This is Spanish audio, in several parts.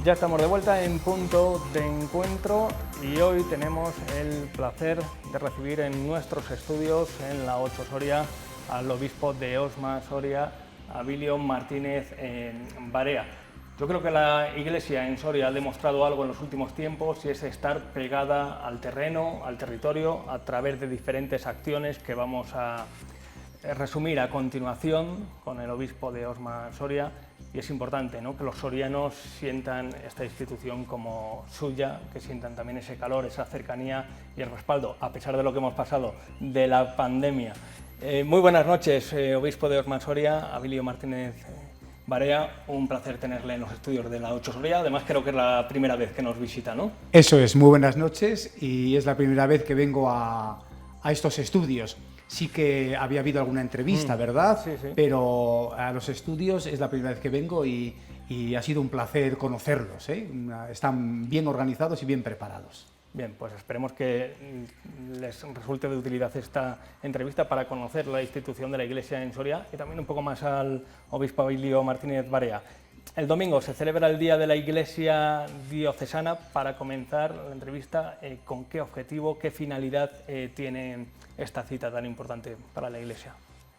Ya estamos de vuelta en Punto de Encuentro y hoy tenemos el placer de recibir en nuestros estudios en la 8 Soria al obispo de Osma Soria, Abilio Martínez Barea. Yo creo que la Iglesia en Soria ha demostrado algo en los últimos tiempos y es estar pegada al terreno, al territorio, a través de diferentes acciones que vamos a resumir a continuación con el obispo de Osma Soria. Y es importante, ¿no?, que los sorianos sientan esta institución como suya, que sientan también ese calor, esa cercanía y el respaldo, a pesar de lo que hemos pasado, de la pandemia. Muy buenas noches, obispo de Osma Soria, Abilio Martínez Barea. Un placer tenerle en los estudios de la 8 Soria. Además, creo que es la primera vez que nos visita, ¿no? Eso es, muy buenas noches, y es la primera vez que vengo a estos estudios. Sí que había habido alguna entrevista, ¿verdad? Sí, sí. Pero a los estudios es la primera vez que vengo y ha sido un placer conocerlos, ¿eh? Están bien organizados y bien preparados. Bien, pues esperemos que les resulte de utilidad esta entrevista para conocer la institución de la Iglesia en Soria y también un poco más al obispo Abilio Martínez Barea. El domingo se celebra el Día de la Iglesia Diocesana. Para comenzar la entrevista, ¿con qué objetivo, qué finalidad tiene esta cita tan importante para la Iglesia?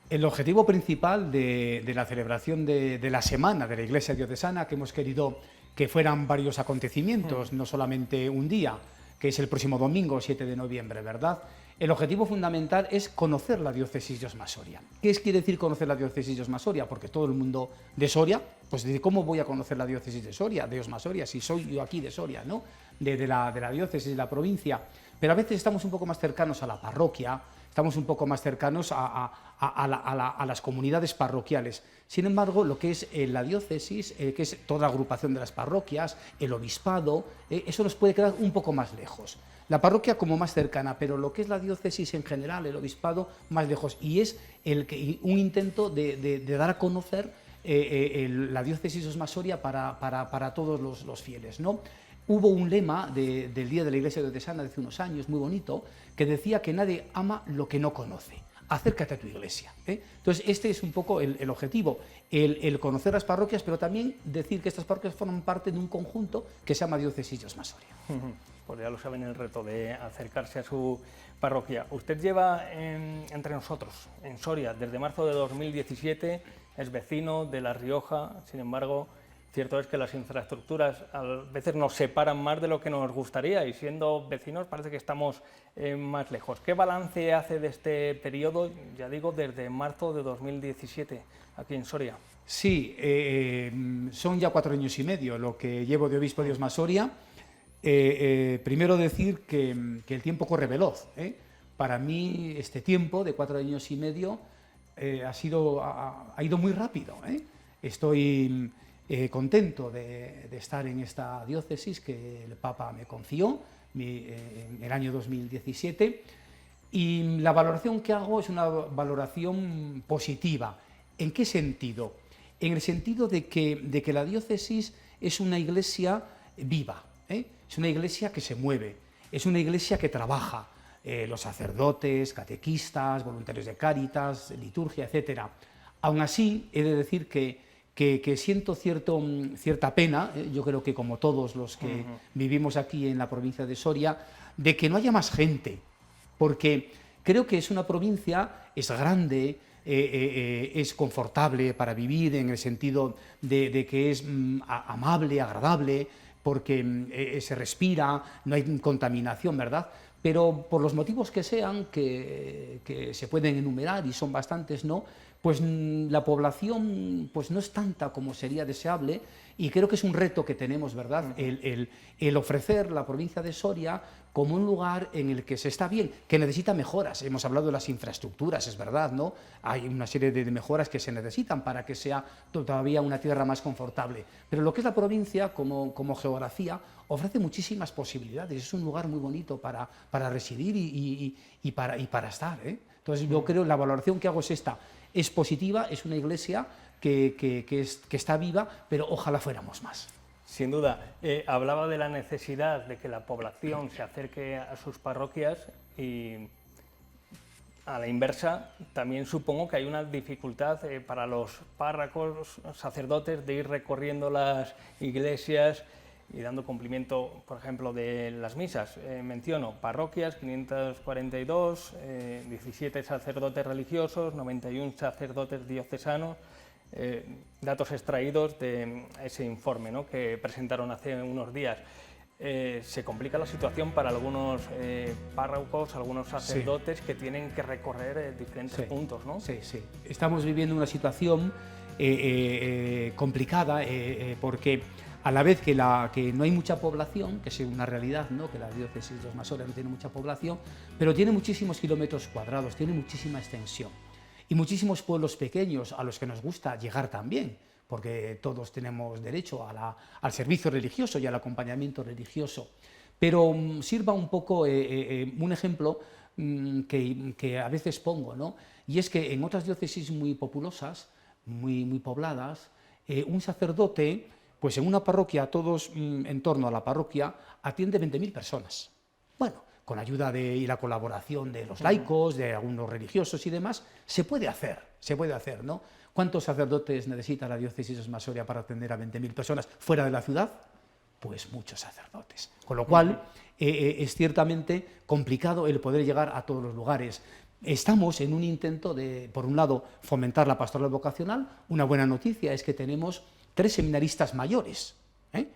El objetivo principal de la celebración de la Semana de la Iglesia Diocesana, que hemos querido que fueran varios acontecimientos, no solamente un día, que es el próximo domingo, 7 de noviembre, ¿verdad? El objetivo fundamental es conocer la diócesis de Osma Soria. ¿Qué quiere decir conocer la diócesis de Osma Soria? Porque todo el mundo de Soria, pues dice, ¿cómo voy a conocer la diócesis de Soria, de Osma Soria, si soy yo aquí de Soria, ¿no? De la diócesis, de la provincia? Pero a veces estamos un poco más cercanos a la parroquia, estamos un poco más cercanos a las comunidades parroquiales. Sin embargo, lo que es la diócesis, que es toda la agrupación de las parroquias, el obispado, eso nos puede quedar un poco más lejos. La parroquia como más cercana, pero lo que es la diócesis en general, el obispado, más lejos. Y es un intento de dar a conocer la diócesis de Osma Soria para todos los fieles, ¿no? Hubo un lema del Día de la Iglesia Diocesana de hace unos años, muy bonito, que decía que nadie ama lo que no conoce. Acércate a tu iglesia, ¿eh? Entonces, este es un poco el objetivo, el conocer las parroquias, pero también decir que estas parroquias forman parte de un conjunto que se llama Diócesis de Osma Soria. Pues ya lo saben, el reto de acercarse a su parroquia. Usted lleva entre nosotros, en Soria, desde marzo de 2017, es vecino de La Rioja. Sin embargo, cierto es que las infraestructuras a veces nos separan más de lo que nos gustaría y siendo vecinos parece que estamos más lejos. ¿Qué balance hace de este periodo, ya digo, desde marzo de 2017 aquí en Soria? Sí, son ya 4 años y medio lo que llevo de obispo de Osma Soria. Primero decir que el tiempo corre veloz, ¿eh? Para mí este tiempo de 4 años y medio ha ido muy rápido, ¿eh? Estoy contento de estar en esta diócesis que el Papa me confió en el año 2017, y la valoración que hago es una valoración positiva. ¿En qué sentido? En el sentido de que la diócesis es una iglesia viva, ¿eh? Es una iglesia que se mueve, es una iglesia que trabaja, los sacerdotes, catequistas, voluntarios de Cáritas, liturgia, etc. Aún así, he de decir que siento cierta pena, yo creo que como todos los que vivimos aquí en la provincia de Soria, de que no haya más gente, porque creo que es una provincia, es grande, es confortable para vivir en el sentido de que es amable, agradable, porque se respira, no hay contaminación, ¿verdad? Pero por los motivos que sean, que se pueden enumerar y son bastantes, ¿no?, pues la población pues no es tanta como sería deseable, y creo que es un reto que tenemos, ¿verdad? El ofrecer la provincia de Soria como un lugar en el que se está bien, que necesita mejoras. Hemos hablado de las infraestructuras, es verdad, ¿no? Hay una serie de mejoras que se necesitan para que sea todavía una tierra más confortable. Pero lo que es la provincia como geografía ofrece muchísimas posibilidades. Es un lugar muy bonito para residir y para estar, ¿eh? Entonces yo creo que la valoración que hago es esta. Es positiva, es una iglesia que está viva, pero ojalá fuéramos más. Sin duda. Hablaba de la necesidad de que la población se acerque a sus parroquias y a la inversa también supongo que hay una dificultad para los párrocos, sacerdotes, de ir recorriendo las iglesias. y dando cumplimiento, por ejemplo, de las misas. Menciono parroquias, 542, 17 sacerdotes religiosos, 91 sacerdotes diocesanos, datos extraídos de ese informe, ¿no?, que presentaron hace unos días. Se complica la situación para algunos párrocos, algunos sacerdotes que tienen que recorrer diferentes puntos, ¿no? Sí, sí. Estamos viviendo una situación complicada porque a la vez que no hay mucha población, que es una realidad, ¿no?, que la diócesis de Osma-Soria no tiene mucha población, pero tiene muchísimos kilómetros cuadrados, tiene muchísima extensión y muchísimos pueblos pequeños a los que nos gusta llegar también, porque todos tenemos derecho al servicio religioso y al acompañamiento religioso. Pero sirva un poco un ejemplo que a veces pongo, ¿no? Y es que en otras diócesis muy populosas, muy pobladas, un sacerdote, pues en una parroquia, todos en torno a la parroquia, atiende 20.000 personas. Bueno, con ayuda y la colaboración de los laicos, de algunos religiosos y demás, se puede hacer, ¿no? ¿Cuántos sacerdotes necesita la diócesis de Osma-Soria para atender a 20.000 personas fuera de la ciudad? Pues muchos sacerdotes. Con lo cual, es ciertamente complicado el poder llegar a todos los lugares. Estamos en un intento de, por un lado, fomentar la pastoral vocacional. Una buena noticia es que tenemos 3 seminaristas mayores,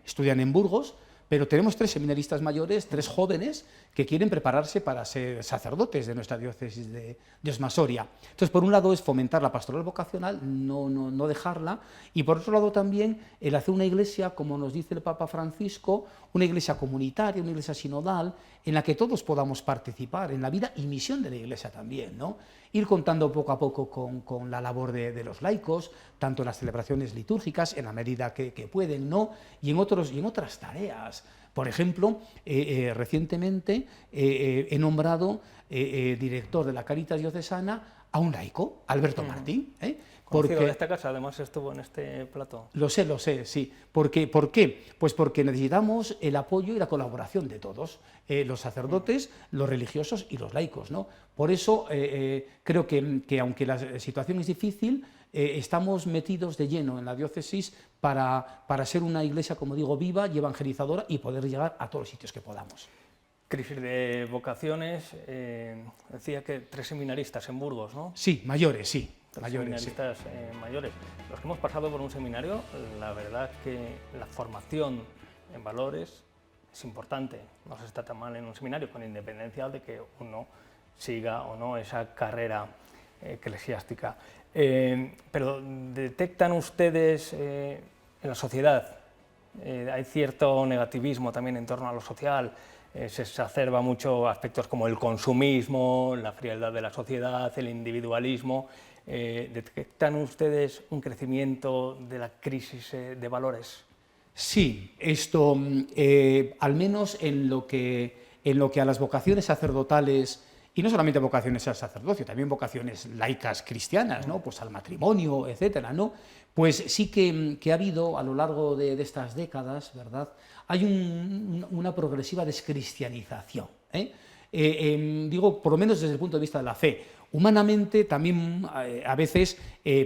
estudian en Burgos, pero tenemos 3 seminaristas mayores, 3 jóvenes que quieren prepararse para ser sacerdotes de nuestra diócesis de Osma-Soria. Entonces, por un lado es fomentar la pastoral vocacional, no dejarla, y por otro lado también el hacer una iglesia, como nos dice el Papa Francisco, una iglesia comunitaria, una iglesia sinodal, en la que todos podamos participar en la vida y misión de la iglesia también, ¿no? Ir contando poco a poco con la labor de los laicos, tanto en las celebraciones litúrgicas, en la medida que pueden, ¿no?, y en otras tareas. Por ejemplo, recientemente he nombrado director de la Cáritas diocesana a un laico, Alberto Martín. Conocido de esta casa, además estuvo en este plató. Lo sé, sí. ¿Por qué? Pues porque necesitamos el apoyo y la colaboración de todos, los sacerdotes, los religiosos y los laicos, ¿no? Por eso creo que aunque la situación es difícil, estamos metidos de lleno en la diócesis para ser una iglesia, como digo, viva y evangelizadora y poder llegar a todos los sitios que podamos. Crisis de vocaciones, decía que 3 seminaristas en Burgos, ¿no? Sí, mayores, sí. Seminaristas mayores. Los que hemos pasado por un seminario, la verdad que la formación en valores es importante. No se está tan mal en un seminario, con independencia de que uno siga o no esa carrera eclesiástica. Pero ¿detectan ustedes en la sociedad? Hay cierto negativismo también en torno a lo social, se exacerba mucho aspectos como el consumismo, la frialdad de la sociedad, el individualismo. ¿Detectan ustedes un crecimiento de la crisis de valores? Sí, esto, al menos en lo que a las vocaciones sacerdotales, y no solamente vocaciones al sacerdocio, también vocaciones laicas cristianas, ¿no?, pues al matrimonio, etcétera, ¿no?, pues sí que ha habido a lo largo de estas décadas, ¿verdad?, hay una progresiva descristianización, digo, por lo menos desde el punto de vista de la fe. Humanamente también a veces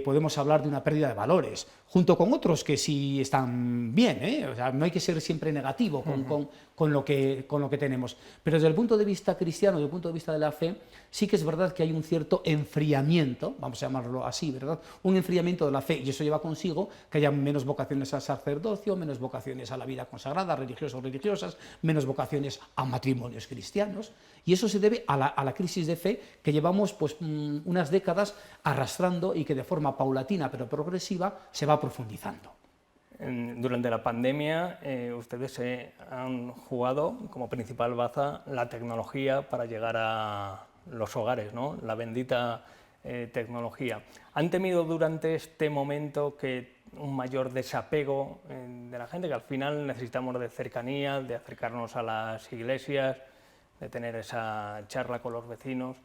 podemos hablar de una pérdida de valores, junto con otros que sí están bien, o sea, no hay que ser siempre negativo con lo que tenemos. Pero desde el punto de vista cristiano, desde el punto de vista de la fe, sí que es verdad que hay un cierto enfriamiento, vamos a llamarlo así, ¿verdad?, un enfriamiento de la fe, y eso lleva consigo que haya menos vocaciones al sacerdocio, menos vocaciones a la vida consagrada, religiosos o religiosas, menos vocaciones a matrimonios cristianos, y eso se debe a la crisis de fe que llevamos pues unas décadas arrastrando y que de forma paulatina pero progresiva se va profundizando. Durante la pandemia ustedes han jugado como principal baza la tecnología para llegar a los hogares, ¿no?, la bendita tecnología. ¿Han temido durante este momento que un mayor desapego de la gente, que al final necesitamos de cercanía, de acercarnos a las iglesias, de tener esa charla con los vecinos?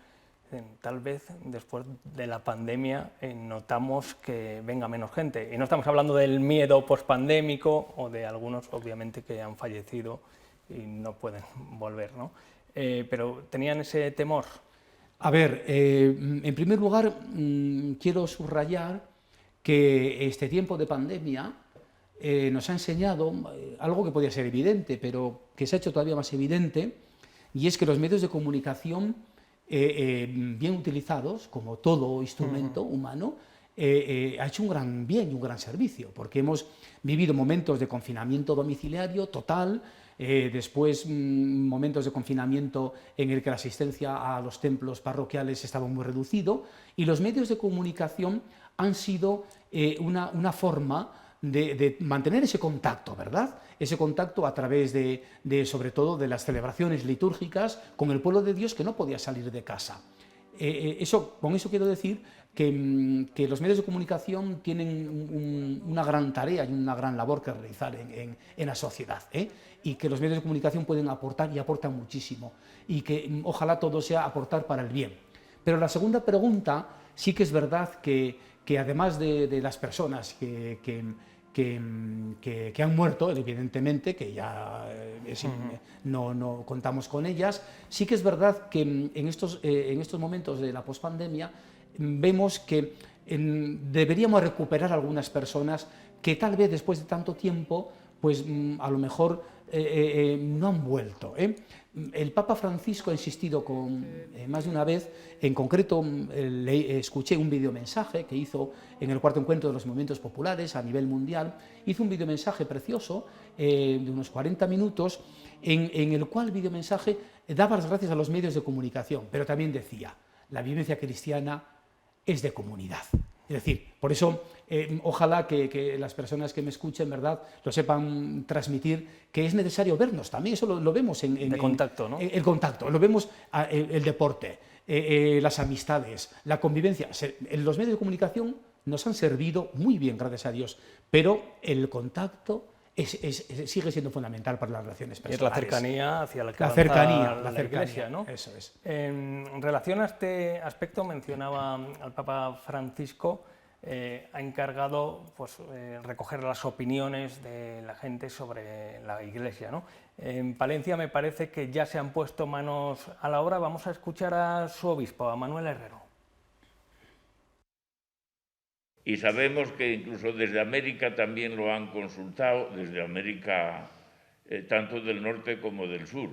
Tal vez después de la pandemia notamos que venga menos gente. Y no estamos hablando del miedo pospandémico o de algunos, obviamente, que han fallecido y no pueden volver, ¿no? Pero ¿tenían ese temor? A ver, en primer lugar, quiero subrayar que este tiempo de pandemia nos ha enseñado algo que podía ser evidente, pero que se ha hecho todavía más evidente, y es que los medios de comunicación, bien utilizados, como todo instrumento humano, ha hecho un gran bien y un gran servicio, porque hemos vivido momentos de confinamiento domiciliario total, después momentos de confinamiento en el que la asistencia a los templos parroquiales estaba muy reducido, y los medios de comunicación han sido una forma de mantener ese contacto, ¿verdad? Ese contacto a través sobre todo de las celebraciones litúrgicas con el pueblo de Dios que no podía salir de casa. Con eso quiero decir que los medios de comunicación tienen una gran tarea y una gran labor que realizar en la sociedad, y que los medios de comunicación pueden aportar y aportan muchísimo, y que ojalá todo sea aportar para el bien. Pero la segunda pregunta, sí que es verdad que además de las personas que han muerto, evidentemente, que ya no contamos con ellas, sí que es verdad que en estos momentos de la pospandemia vemos que deberíamos recuperar algunas personas que tal vez después de tanto tiempo, pues a lo mejor no han vuelto. El Papa Francisco ha insistido más de una vez, en concreto escuché un videomensaje que hizo en el cuarto encuentro de los movimientos populares a nivel mundial, hizo un videomensaje precioso de unos 40 minutos en el cual el videomensaje daba las gracias a los medios de comunicación, pero también decía, la vivencia cristiana es de comunidad. Es decir, por eso ojalá que las personas que me escuchen, ¿verdad?, lo sepan transmitir, que es necesario vernos también, eso lo vemos de contacto, ¿no? El contacto, lo vemos el deporte, las amistades, la convivencia. Los medios de comunicación nos han servido muy bien, gracias a Dios, pero el contacto sigue siendo fundamental para las relaciones personales. Es la cercanía hacia la que la cercanía, Iglesia, ¿no? Eso es. En relación a este aspecto, mencionaba al Papa Francisco, ha encargado pues, recoger las opiniones de la gente sobre la Iglesia, ¿no? En Palencia me parece que ya se han puesto manos a la obra. Vamos a escuchar a su obispo, a Manuel Herrero. Y sabemos que incluso desde América también lo han consultado, desde América tanto del norte como del sur.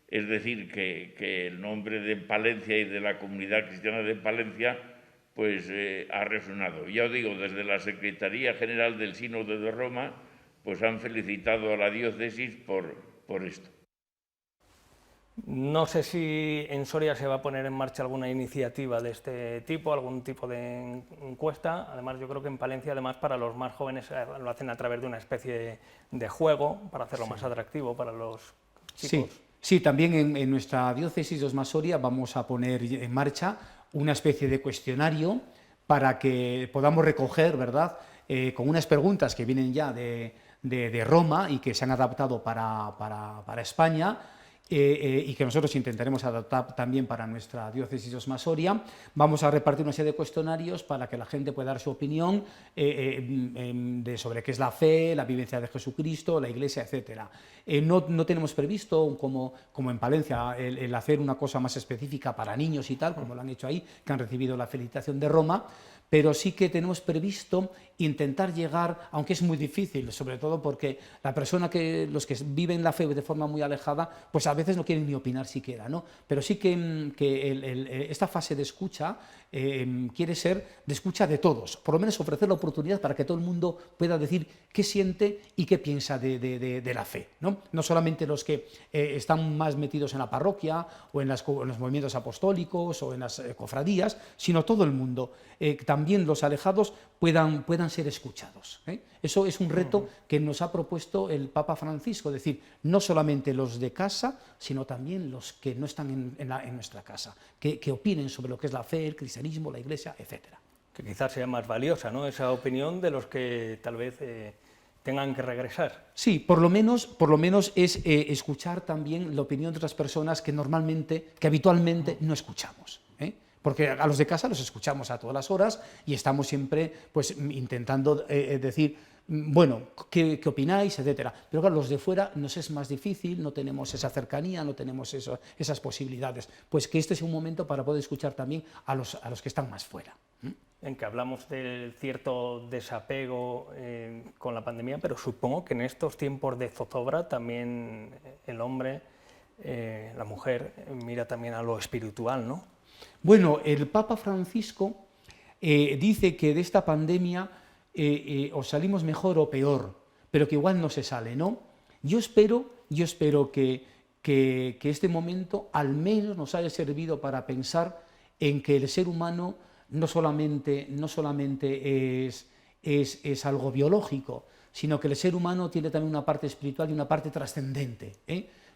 Es decir, que el nombre de Palencia y de la comunidad cristiana de Palencia pues ha resonado. Ya os digo, desde la Secretaría General del Sínodo de Roma pues han felicitado a la diócesis por esto. No sé si en Soria se va a poner en marcha alguna iniciativa de este tipo, algún tipo de encuesta. Además, yo creo que en Palencia, además, para los más jóvenes lo hacen a través de una especie de juego para hacerlo más atractivo para los chicos. Sí, también en nuestra diócesis de Osma Soria vamos a poner en marcha una especie de cuestionario para que podamos recoger, ¿verdad?, con unas preguntas que vienen ya de Roma y que se han adaptado para España, y que nosotros intentaremos adaptar también para nuestra diócesis de Osma Soria. Vamos a repartir una serie de cuestionarios para que la gente pueda dar su opinión sobre qué es la fe, la vivencia de Jesucristo, la Iglesia, etc. No tenemos previsto, como en Palencia, el hacer una cosa más específica para niños y tal, como lo han hecho ahí, que han recibido la felicitación de Roma, pero sí que tenemos previsto intentar llegar, aunque es muy difícil, sobre todo porque los que viven la fe de forma muy alejada, pues a veces no quieren ni opinar siquiera, ¿no? Pero sí que esta fase de escucha quiere ser de escucha de todos, por lo menos ofrecer la oportunidad para que todo el mundo pueda decir qué siente y qué piensa de la fe, ¿no? No solamente los que están más metidos en la parroquia o en los movimientos apostólicos o en las cofradías, sino todo el mundo. También los alejados puedan ser escuchados. Eso es un reto que nos ha propuesto el Papa Francisco, es decir, no solamente los de casa, sino también los que no están en nuestra casa, que opinen sobre lo que es la fe, el cristianismo, la Iglesia, etc. Que quizás sea más valiosa, ¿no?, esa opinión de los que tal vez tengan que regresar. Sí, por lo menos es escuchar también la opinión de otras personas que habitualmente no escuchamos. Porque a los de casa los escuchamos a todas las horas y estamos siempre pues, intentando decir, bueno, ¿qué opináis?, etcétera. Pero claro, los de fuera nos es más difícil, no tenemos esa cercanía, no tenemos esas posibilidades. Pues que este es un momento para poder escuchar también a los que están más fuera. en que hablamos del cierto desapego con la pandemia, pero supongo que en estos tiempos de zozobra también el hombre, la mujer, mira también a lo espiritual, ¿no? Bueno, el Papa Francisco dice que de esta pandemia o salimos mejor o peor, pero que igual no se sale, ¿no? Yo espero que este momento al menos nos haya servido para pensar en que el ser humano no solamente es algo biológico, sino que el ser humano tiene también una parte espiritual y una parte trascendente,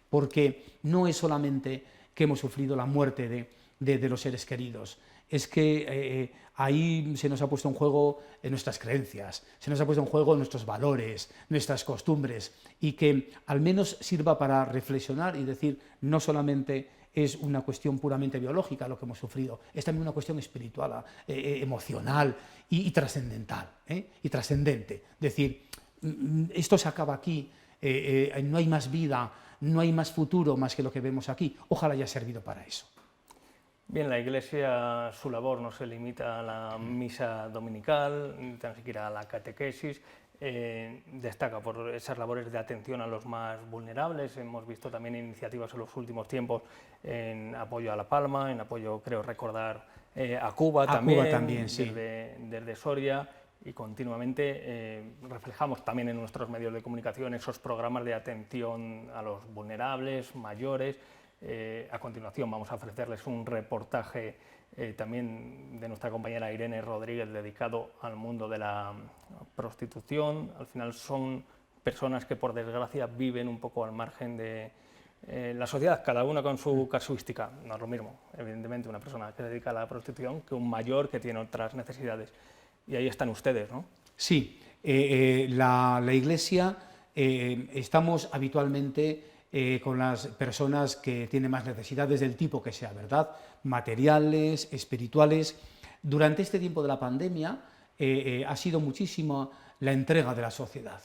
porque no es solamente que hemos sufrido la muerte de los seres queridos, es que ahí se nos ha puesto en juego nuestras creencias, se nos ha puesto en juego nuestros valores, nuestras costumbres, y que al menos sirva para reflexionar y decir, no solamente es una cuestión puramente biológica lo que hemos sufrido, es también una cuestión espiritual, emocional y trascendental, y trascendente. Es decir, esto se acaba aquí, no hay más vida, no hay más futuro más que lo que vemos aquí. Ojalá haya servido para eso. Bien, la Iglesia, su labor no se limita a la misa dominical, ni tan siquiera a la catequesis, destaca por esas labores de atención a los más vulnerables. Hemos visto también iniciativas en los últimos tiempos en apoyo a La Palma, en apoyo, creo recordar, a Cuba también, sí. desde Soria, y continuamente reflejamos también en nuestros medios de comunicación esos programas de atención a los vulnerables, mayores. A continuación vamos a ofrecerles un reportaje también de nuestra compañera Irene Rodríguez dedicado al mundo de la prostitución. Al final son personas que por desgracia viven un poco al margen de la sociedad, cada una con su casuística. No es lo mismo, evidentemente, una persona que se dedica a la prostitución que un mayor que tiene otras necesidades. Y ahí están ustedes, ¿no? Sí, la Iglesia estamos habitualmente con las personas que tienen más necesidades del tipo que sea, ¿verdad? Materiales, espirituales. Durante este tiempo de la pandemia ha sido muchísima la entrega de la sociedad,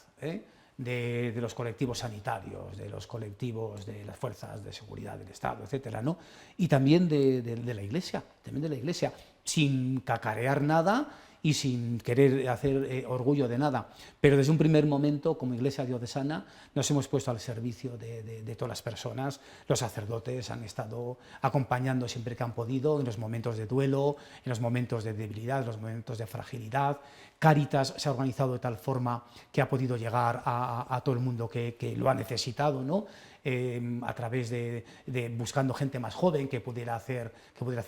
de los colectivos sanitarios, de los colectivos de las fuerzas de seguridad del Estado, etcétera, ¿no? Y también de la Iglesia, sin cacarear nada y sin querer hacer orgullo de nada, pero desde un primer momento, como Iglesia Diocesana, nos hemos puesto al servicio de todas las personas. Los sacerdotes han estado acompañando siempre que han podido, en los momentos de duelo, en los momentos de debilidad, en los momentos de fragilidad. Cáritas se ha organizado de tal forma que ha podido llegar a todo el mundo que lo ha necesitado, ¿no? A través de buscando gente más joven que pudiera hacer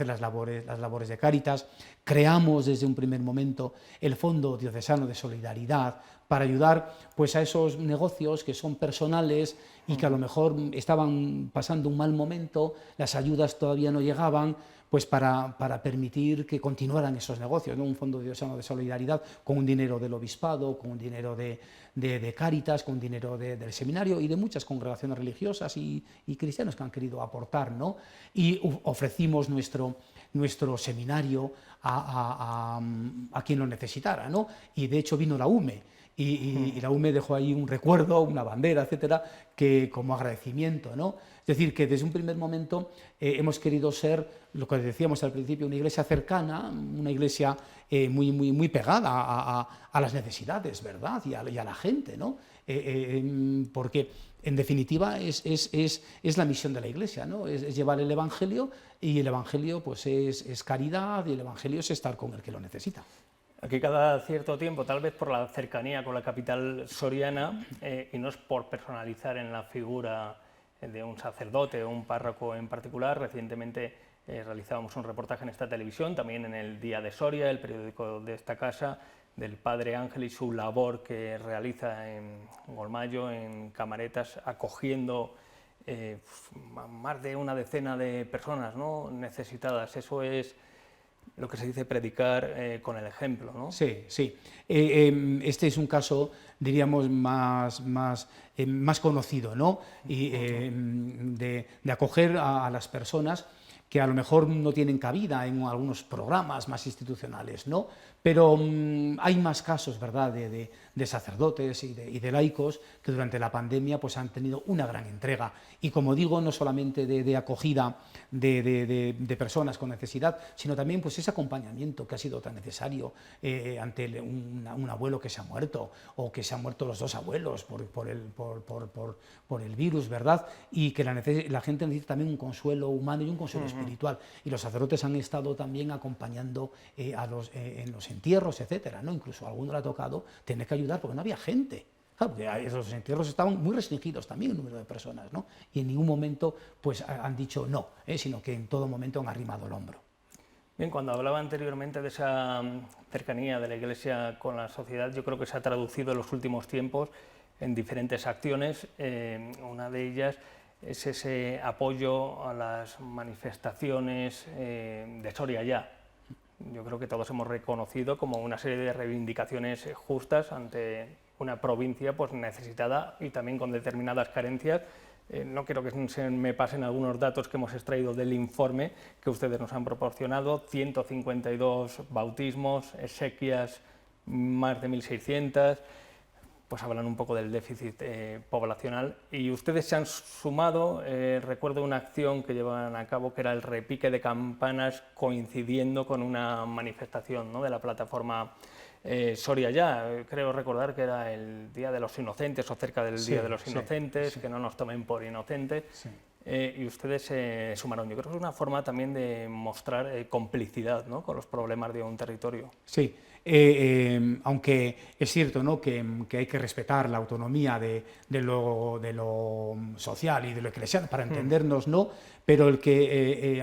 las labores de Cáritas. Creamos desde un primer momento el Fondo Diocesano de Solidaridad para ayudar pues, a esos negocios que son personales y que a lo mejor estaban pasando un mal momento, las ayudas todavía no llegaban, pues para permitir que continuaran esos negocios, ¿no? Un Fondo Diocesano de Solidaridad con un dinero del Obispado, con un dinero de Cáritas, con un dinero del seminario y de muchas congregaciones religiosas y cristianos que han querido aportar, ¿no? Y ofrecimos nuestro seminario a quien lo necesitara, ¿no? Y de hecho vino la UME. Y la UME dejó ahí un recuerdo, una bandera, etcétera, que como agradecimiento, ¿no? Es decir, que desde un primer momento hemos querido ser, lo que decíamos al principio, una iglesia cercana, una iglesia muy pegada a las necesidades, ¿verdad? Y a la gente, ¿no? Porque en definitiva es la misión de la Iglesia, ¿no? Es llevar el Evangelio, y el Evangelio pues es caridad, y el Evangelio es estar con el que lo necesita. Aquí cada cierto tiempo, tal vez por la cercanía con la capital soriana, y no es por personalizar en la figura de un sacerdote o un párroco en particular, recientemente realizábamos un reportaje en esta televisión, también en el Día de Soria, el periódico de esta casa, del Padre Ángel y su labor que realiza en Golmayo, en Camaretas, acogiendo más de una decena de personas, ¿no?, necesitadas. Eso es lo que se dice predicar con el ejemplo, ¿no? Sí, sí. Este es un caso, diríamos, más conocido, ¿no? Y, de acoger a las personas que a lo mejor no tienen cabida en algunos programas más institucionales, ¿no? Pero hay más casos, ¿verdad?, de sacerdotes y de laicos que durante la pandemia pues, han tenido una gran entrega. Y como digo, no solamente de acogida de personas con necesidad, sino también pues, ese acompañamiento que ha sido tan necesario ante un abuelo que se ha muerto, o que se han muerto los dos abuelos por el virus, ¿verdad? Y que la gente necesita también un consuelo humano y un consuelo espiritual. Y los sacerdotes han estado también acompañando en los entierros, etcétera, ¿no? Incluso a alguno le ha tocado tener que ayudar porque no había gente. Claro, porque esos entierros estaban muy restringidos también el número de personas, ¿no? Y en ningún momento pues, han dicho no, sino que en todo momento han arrimado el hombro. Bien, cuando hablaba anteriormente de esa cercanía de la Iglesia con la sociedad, yo creo que se ha traducido en los últimos tiempos en diferentes acciones. Una de ellas es ese apoyo a las manifestaciones de Soria Ya. Yo creo que todos hemos reconocido como una serie de reivindicaciones justas ante una provincia pues, necesitada y también con determinadas carencias. No quiero que se me pasen algunos datos que hemos extraído del informe que ustedes nos han proporcionado: 152 bautismos, exequias más de 1.600, pues hablan un poco del déficit poblacional, y ustedes se han sumado, recuerdo una acción que llevaban a cabo que era el repique de campanas coincidiendo con una manifestación, ¿no?, de la plataforma Soria Ya. Creo recordar que era el Día de los Inocentes o cerca del Día de los Inocentes, que no nos tomen por inocentes. Y ustedes se sumaron. Yo creo que es una forma también de mostrar complicidad, ¿no?, con los problemas de un territorio. Sí, aunque es cierto, ¿no?, que hay que respetar la autonomía de lo social y de lo eclesial para entendernos, ¿no? Pero aunque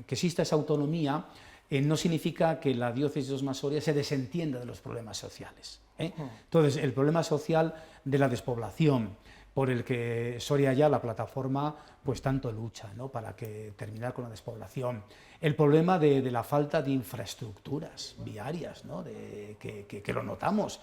exista esa autonomía, no significa que la diócesis de Osma Soria se desentienda de los problemas sociales. Entonces, el problema social de la despoblación, por el que Soria Ya, la plataforma, pues tanto lucha, ¿no?, para terminar con la despoblación. El problema de la falta de infraestructuras viarias, ¿no?, que lo notamos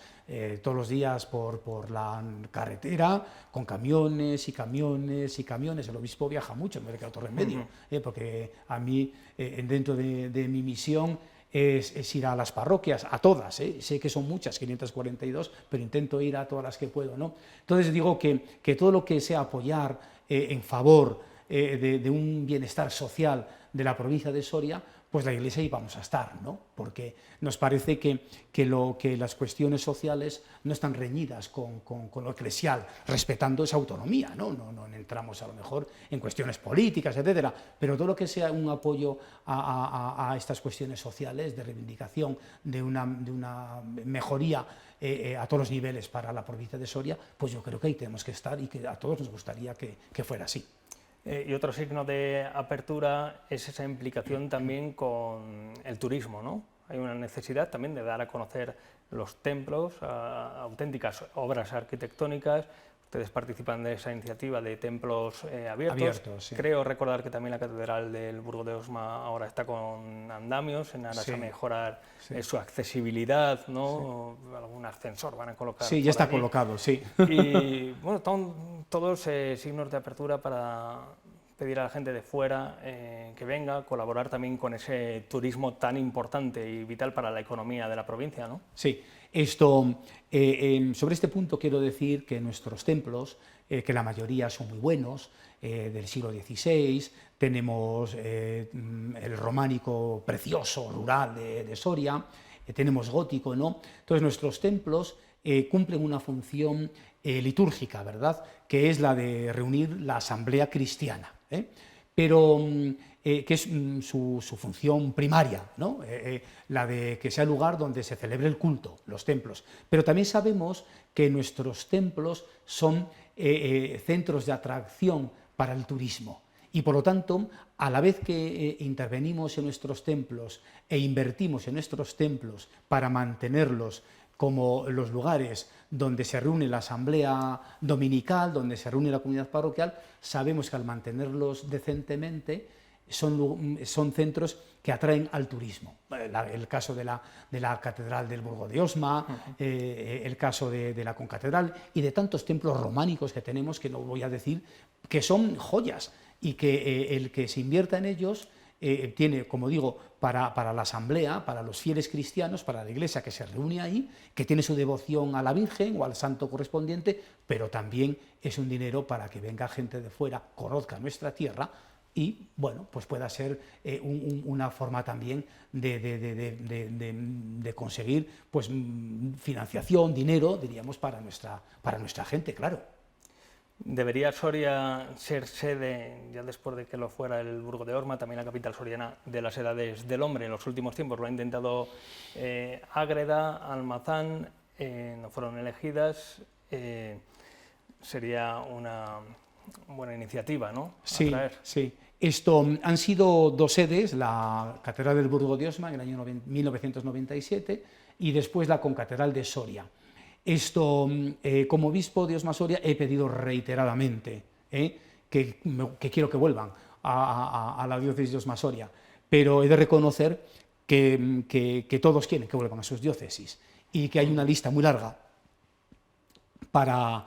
todos los días por la carretera, con camiones y camiones y camiones. El obispo viaja mucho, me queda otro remedio, porque a mí, dentro de mi misión, es ir a las parroquias, a todas, sé que son muchas, 542, pero intento ir a todas las que puedo, ¿no? Entonces digo que todo lo que sea apoyar en favor de un bienestar social de la provincia de Soria, pues la Iglesia ahí vamos a estar, ¿no? Porque nos parece que las cuestiones sociales no están reñidas con lo eclesial, respetando esa autonomía, ¿no? No entramos a lo mejor en cuestiones políticas, etcétera, pero todo lo que sea un apoyo a estas cuestiones sociales, de reivindicación de una mejoría a todos los niveles para la provincia de Soria, pues yo creo que ahí tenemos que estar, y que a todos nos gustaría que fuera así. Y otro signo de apertura es esa implicación también con el turismo, ¿no? Hay una necesidad también de dar a conocer los templos, auténticas obras arquitectónicas. Ustedes participan de esa iniciativa de templos abiertos. Sí. Creo recordar que también la Catedral del Burgo de Osma ahora está con andamios en aras a mejorar su accesibilidad, ¿no? Sí. Algún ascensor van a colocar. Sí, ya está colocado, sí. Y bueno, todos signos de apertura para pedir a la gente de fuera que venga a colaborar también con ese turismo tan importante y vital para la economía de la provincia, ¿no? Sí. Sobre este punto quiero decir que nuestros templos, que la mayoría son muy buenos, del siglo XVI, tenemos el románico precioso, rural de Soria, tenemos gótico, ¿no? Entonces nuestros templos cumplen una función litúrgica, ¿verdad?, que es la de reunir la asamblea cristiana, pero que es su función primaria, ¿no? La de que sea el lugar donde se celebre el culto, los templos. Pero también sabemos que nuestros templos son centros de atracción para el turismo, y por lo tanto, a la vez que intervenimos en nuestros templos e invertimos en nuestros templos para mantenerlos como los lugares donde se reúne la asamblea dominical, donde se reúne la comunidad parroquial, sabemos que al mantenerlos decentemente son centros que atraen al turismo. El caso de la Catedral del Burgo de Osma, el caso de la Concatedral y de tantos templos románicos que tenemos, que no voy a decir, que son joyas, y que el que se invierta en ellos tiene, como digo, para la asamblea, para los fieles cristianos, para la iglesia que se reúne ahí, que tiene su devoción a la Virgen o al santo correspondiente, pero también es un dinero para que venga gente de fuera, conozca nuestra tierra y, bueno, pues pueda ser una forma también de conseguir pues, financiación, dinero, diríamos, para nuestra gente, claro. ¿Debería Soria ser sede, ya después de que lo fuera el Burgo de Osma, también la capital soriana, de las edades del hombre? En los últimos tiempos lo ha intentado Ágreda, Almazán, no fueron elegidas. Sería una buena iniciativa, ¿no? Sí, sí. Esto han sido dos sedes, la Catedral del Burgo de Osma en el año 1997 y después la Concatedral de Soria. Esto, como obispo de Osma Soria, he pedido reiteradamente que quiero que vuelvan a la diócesis de Osma Soria, pero he de reconocer que todos quieren que vuelvan a sus diócesis y que hay una lista muy larga para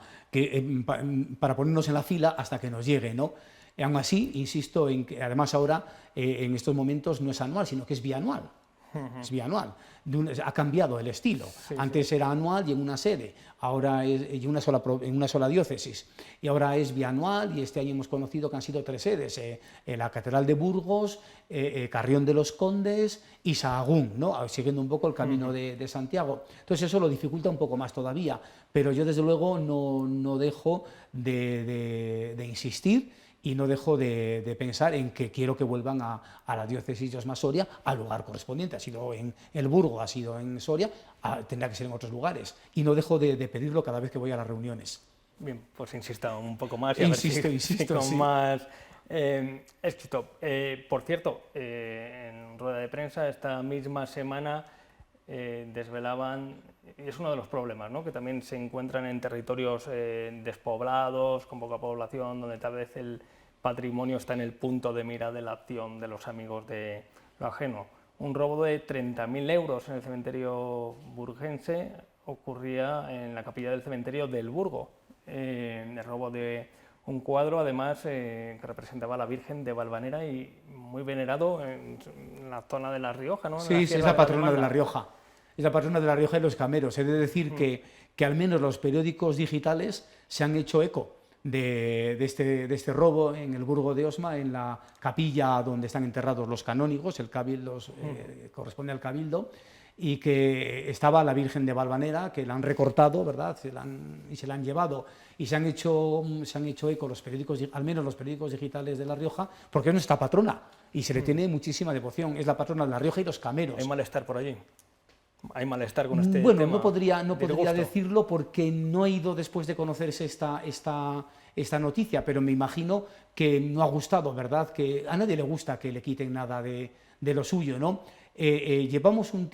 ponernos en la fila hasta que nos llegue, ¿no? Aún así, insisto en que además ahora, en estos momentos, no es anual, sino que es bianual. Es bianual. Ha cambiado el estilo. Sí, antes era anual y en una sede, ahora es en una sola diócesis. Y ahora es bianual y este año hemos conocido que han sido 3 sedes, la Catedral de Burgos, Carrión de los Condes y Sahagún, ¿no? Siguiendo un poco el camino de Santiago. Entonces eso lo dificulta un poco más todavía, pero yo desde luego no dejo de insistir y no dejo de pensar en que quiero que vuelvan a la diócesis de Osma Soria, al lugar correspondiente. Ha sido en el Burgo, ha sido en Soria, tendrá que ser en otros lugares. Y no dejo de pedirlo cada vez que voy a las reuniones. Bien, pues insista un poco más y insisto, con sí. más éxito. Por cierto, en rueda de prensa esta misma semana desvelaban, y es uno de los problemas, ¿no?, que también se encuentran en territorios despoblados, con poca población, donde tal vez el patrimonio está en el punto de mira de la acción de los amigos de lo ajeno. Un robo de 30.000 euros en el cementerio burgense ocurría en la capilla del cementerio del Burgo. El robo de un cuadro, además, que representaba a la Virgen de Valvanera y muy venerado en la zona de La Rioja, ¿no? Sí, es la patrona de La Rioja. Es la patrona de La Rioja y los Cameros. He de decir que al menos los periódicos digitales se han hecho eco de este robo en el Burgo de Osma, en la capilla donde están enterrados los canónigos, el cabildo corresponde al cabildo, y que estaba la Virgen de Valvanera, que la han recortado, ¿verdad? Se la han llevado, y se han hecho eco los periódicos, al menos los periódicos digitales de La Rioja, porque es nuestra patrona y se le tiene muchísima devoción. Es la patrona de La Rioja y los Cameros. ¿Hay malestar por allí? ¿Hay malestar con este tema? Bueno, no podría decirlo porque no he ido después de conocerse esta noticia, pero me imagino que no ha gustado, ¿verdad? Que a nadie le gusta que le quiten nada de lo suyo, ¿no? Llevábamos un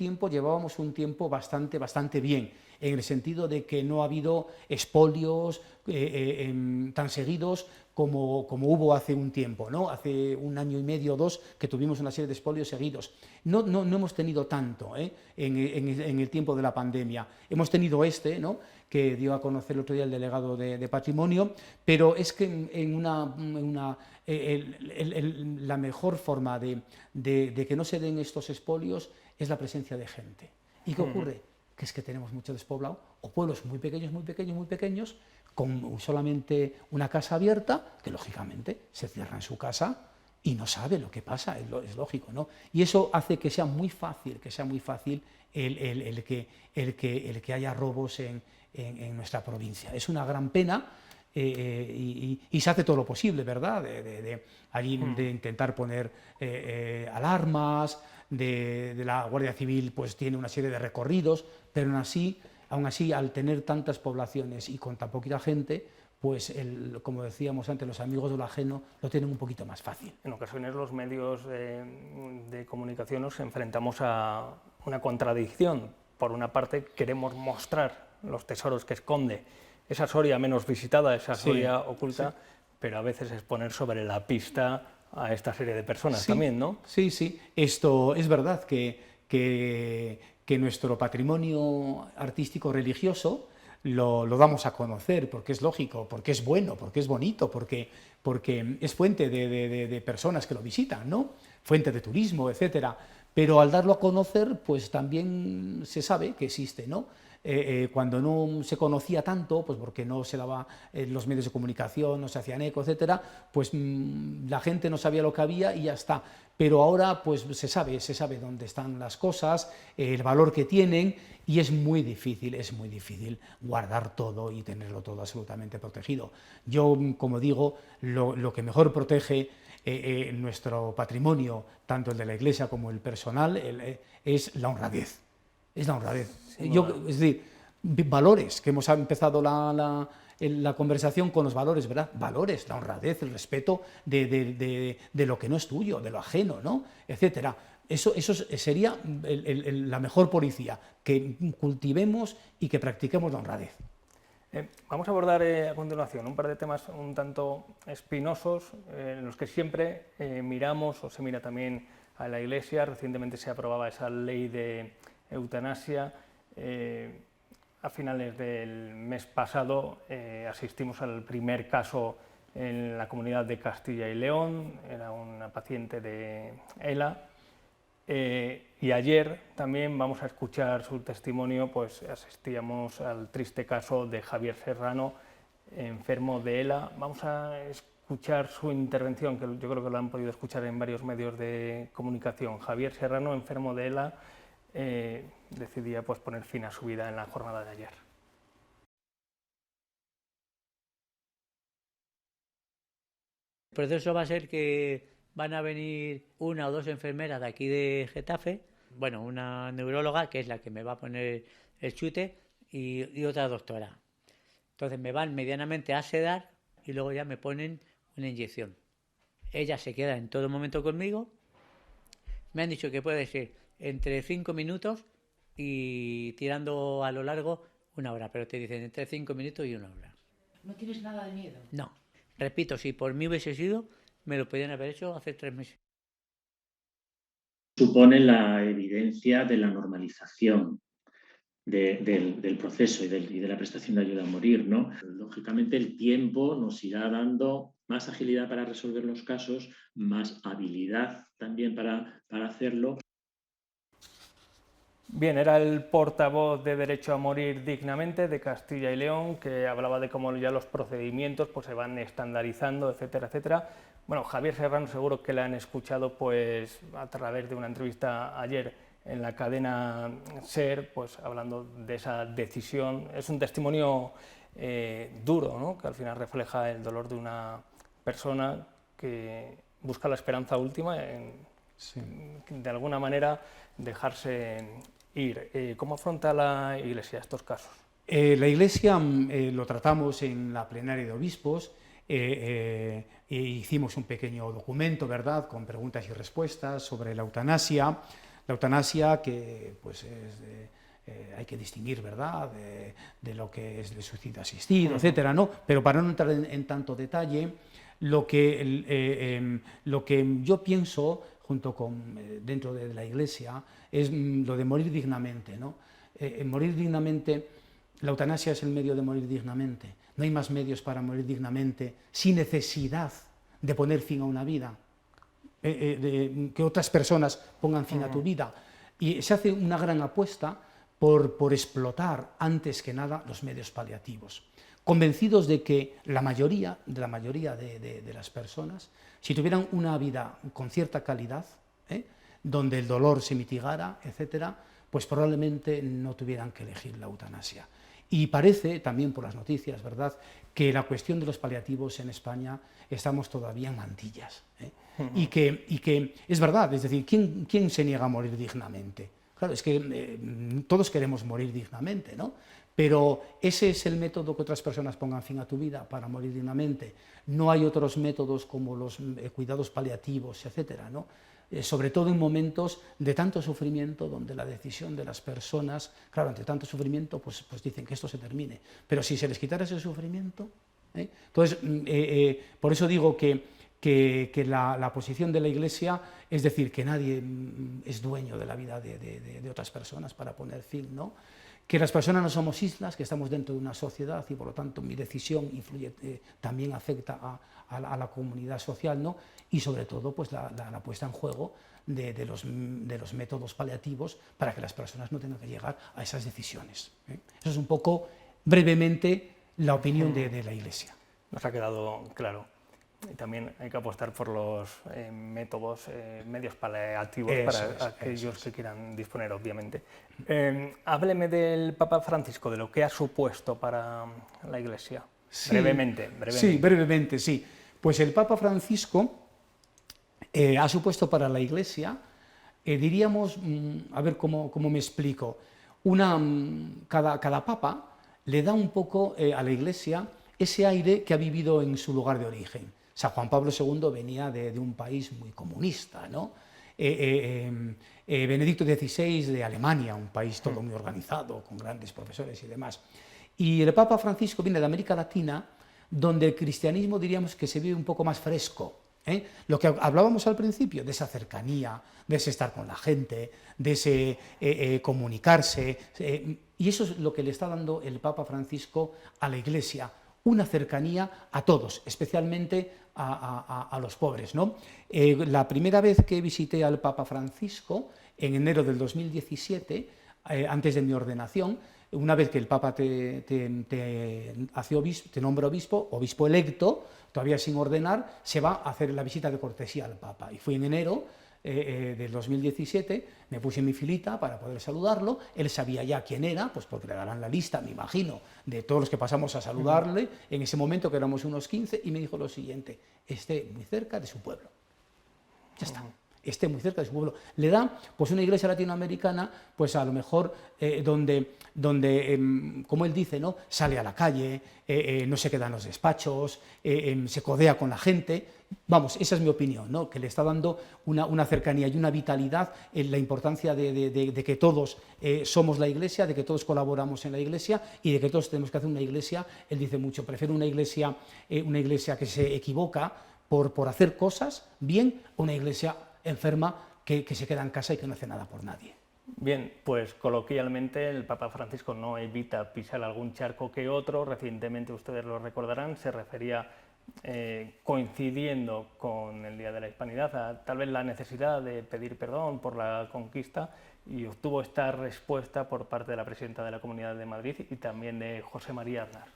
tiempo bastante bien, en el sentido de que no ha habido expolios tan seguidos como hubo hace un tiempo, ¿no? Hace 1 año y medio o 2 que tuvimos una serie de expolios seguidos. No hemos tenido tanto en el tiempo de la pandemia. Hemos tenido ¿no?, que dio a conocer el otro día el delegado de Patrimonio, pero es que la mejor forma de que no se den estos expolios es la presencia de gente. ¿Y qué ocurre? Que es que tenemos mucho despoblado, o pueblos muy pequeños, con solamente una casa abierta, que lógicamente se cierra en su casa y no sabe lo que pasa, es lógico, ¿no? Y eso hace que sea muy fácil el que haya robos en nuestra provincia. Es una gran pena. Y se hace todo lo posible, ¿verdad? De intentar poner alarmas, de la Guardia Civil pues tiene una serie de recorridos, pero aún así al tener tantas poblaciones y con tan poquita gente, pues como decíamos antes, los amigos de lo ajeno lo tienen un poquito más fácil. En ocasiones los medios de comunicación nos enfrentamos a una contradicción. Por una parte queremos mostrar los tesoros que esconde esa Soria menos visitada, esa Soria oculta, pero a veces es poner sobre la pista a esta serie de personas también, ¿no? Sí. Esto es verdad que nuestro patrimonio artístico religioso lo damos a conocer, porque es lógico, porque es bueno, porque es bonito, porque es fuente de personas que lo visitan, ¿no? Fuente de turismo, etcétera. Pero al darlo a conocer, pues también se sabe que existe, ¿no? Cuando no se conocía tanto, pues porque no se daba los medios de comunicación, no se hacían eco, etcétera, pues la gente no sabía lo que había y ya está. Pero ahora pues se sabe dónde están las cosas, el valor que tienen, y es muy difícil guardar todo y tenerlo todo absolutamente protegido. Yo, como digo, lo que mejor protege nuestro patrimonio, tanto el de la Iglesia como el personal, es la honradez. Es la honradez. Es decir, valores, que hemos empezado la conversación con los valores, ¿verdad? Valores, la honradez, el respeto de lo que no es tuyo, de lo ajeno, ¿no? Etcétera. Eso sería la mejor policía, que cultivemos y que practiquemos la honradez. Vamos a abordar a continuación un par de temas un tanto espinosos, en los que siempre miramos, o se mira también a la Iglesia. Recientemente se aprobaba esa ley de eutanasia. A finales del mes pasado asistimos al primer caso en la comunidad de Castilla y León. Era una paciente de ELA. Y ayer también vamos a escuchar su testimonio, pues asistíamos al triste caso de Javier Serrano, enfermo de ELA. Vamos a escuchar su intervención, que yo creo que lo han podido escuchar en varios medios de comunicación. Javier Serrano, enfermo de ELA, decidía pues poner fin a su vida en la jornada de ayer. El proceso va a ser que van a venir una o dos enfermeras de aquí de Getafe, bueno, una neuróloga, que es la que me va a poner el chute, y otra doctora. Entonces me van medianamente a sedar y luego ya me ponen una inyección. Ella se queda en todo momento conmigo. Me han dicho que puede ser entre 5 minutos y tirando a lo largo 1 hora, pero te dicen entre 5 minutos y 1 hora. ¿No tienes nada de miedo? No. Repito, si por mí hubiese sido, me lo podían haber hecho hace 3 meses. Supone la evidencia de la normalización del proceso y de la prestación de ayuda a morir, ¿no? Lógicamente el tiempo nos irá dando más agilidad para resolver los casos, más habilidad también para hacerlo. Bien, era el portavoz de Derecho a Morir Dignamente de Castilla y León, que hablaba de cómo ya los procedimientos pues, se van estandarizando, etcétera, etcétera. Bueno, Javier Serrano seguro que le han escuchado pues, a través de una entrevista ayer en la cadena SER, pues, hablando de esa decisión. Es un testimonio duro, ¿no? Que al final refleja el dolor de una persona que busca la esperanza última en, sí, de alguna manera, dejarse ir. ¿Cómo afronta la Iglesia estos casos? La Iglesia lo tratamos en la plenaria de obispos, hicimos un pequeño documento, ¿verdad?, con preguntas y respuestas sobre la eutanasia. La eutanasia que pues hay que distinguir, ¿verdad?, de lo que es el suicidio asistido, etcétera, ¿no? Pero para no entrar en tanto detalle, lo que yo pienso, junto con dentro de la Iglesia, es lo de morir dignamente, ¿no? Morir dignamente, la eutanasia es el medio de morir dignamente. No hay más medios para morir dignamente sin necesidad de poner fin a una vida, que otras personas pongan fin a tu vida. Y se hace una gran apuesta por explotar antes que nada los medios paliativos, convencidos de que la mayoría de las personas, si tuvieran una vida con cierta calidad, donde el dolor se mitigara, etcétera, pues probablemente no tuvieran que elegir la eutanasia. Y parece, también por las noticias, ¿verdad?, que la cuestión de los paliativos en España estamos todavía en mantillas. Y que es verdad, es decir, ¿quién se niega a morir dignamente? Claro, es que todos queremos morir dignamente, ¿no? Pero ese es el método que otras personas pongan fin a tu vida para morir dignamente. No hay otros métodos como los cuidados paliativos, etcétera, ¿no? Sobre todo en momentos de tanto sufrimiento, donde la decisión de las personas, claro, ante tanto sufrimiento, pues dicen que esto se termine. Pero si se les quitara ese sufrimiento, entonces, por eso digo que la posición de la Iglesia es decir, que nadie es dueño de la vida de otras personas para poner fin, ¿no? que las personas no somos islas, que estamos dentro de una sociedad y por lo tanto mi decisión influye, también afecta a la comunidad social, ¿no? Y sobre todo pues la puesta en juego de los métodos paliativos para que las personas no tengan que llegar a esas decisiones. Eso es un poco brevemente la opinión de la Iglesia. Nos ha quedado claro. Y también hay que apostar por los medios paliativos para aquellos que quieran disponer, obviamente. Hábleme del Papa Francisco, de lo que ha supuesto para la Iglesia. Sí, brevemente. Sí, brevemente, sí. Pues el Papa Francisco ha supuesto para la Iglesia, diríamos, a ver cómo me explico, cada Papa le da un poco a la Iglesia ese aire que ha vivido en su lugar de origen. San Juan Pablo II venía de un país muy comunista, ¿no? Benedicto XVI de Alemania, un país todo muy organizado, con grandes profesores y demás. Y el Papa Francisco viene de América Latina, donde el cristianismo diríamos que se vive un poco más fresco. Lo que hablábamos al principio, de esa cercanía, de ese estar con la gente, de ese comunicarse, y eso es lo que le está dando el Papa Francisco a la Iglesia, una cercanía a todos, especialmente a los pobres, ¿no? La primera vez que visité al Papa Francisco, en enero del 2017, antes de mi ordenación, una vez que el Papa te nombra obispo electo, todavía sin ordenar, se va a hacer la visita de cortesía al Papa. Y fui en enero del 2017, me puse en mi filita para poder saludarlo. Él sabía ya quién era, pues porque le darán la lista, me imagino, de todos los que pasamos a saludarle en ese momento, que éramos unos 15, y me dijo lo siguiente: esté muy cerca de su pueblo. Ya está. Esté muy cerca de su pueblo. Le da pues una iglesia latinoamericana, pues a lo mejor donde como él dice, ¿no? Sale a la calle, no se queda en los despachos, se codea con la gente. Vamos, esa es mi opinión, ¿no? Que le está dando una cercanía y una vitalidad en la importancia de que todos somos la iglesia, de que todos colaboramos en la iglesia y de que todos tenemos que hacer una iglesia. Él dice mucho, prefiero una iglesia que se equivoca por hacer cosas bien, a una iglesia enferma que se queda en casa y que no hace nada por nadie. Bien, pues coloquialmente el Papa Francisco no evita pisar algún charco que otro. Recientemente, ustedes lo recordarán, se refería, coincidiendo con el Día de la Hispanidad, a tal vez la necesidad de pedir perdón por la conquista, y obtuvo esta respuesta por parte de la presidenta de la Comunidad de Madrid y también de José María Aznar.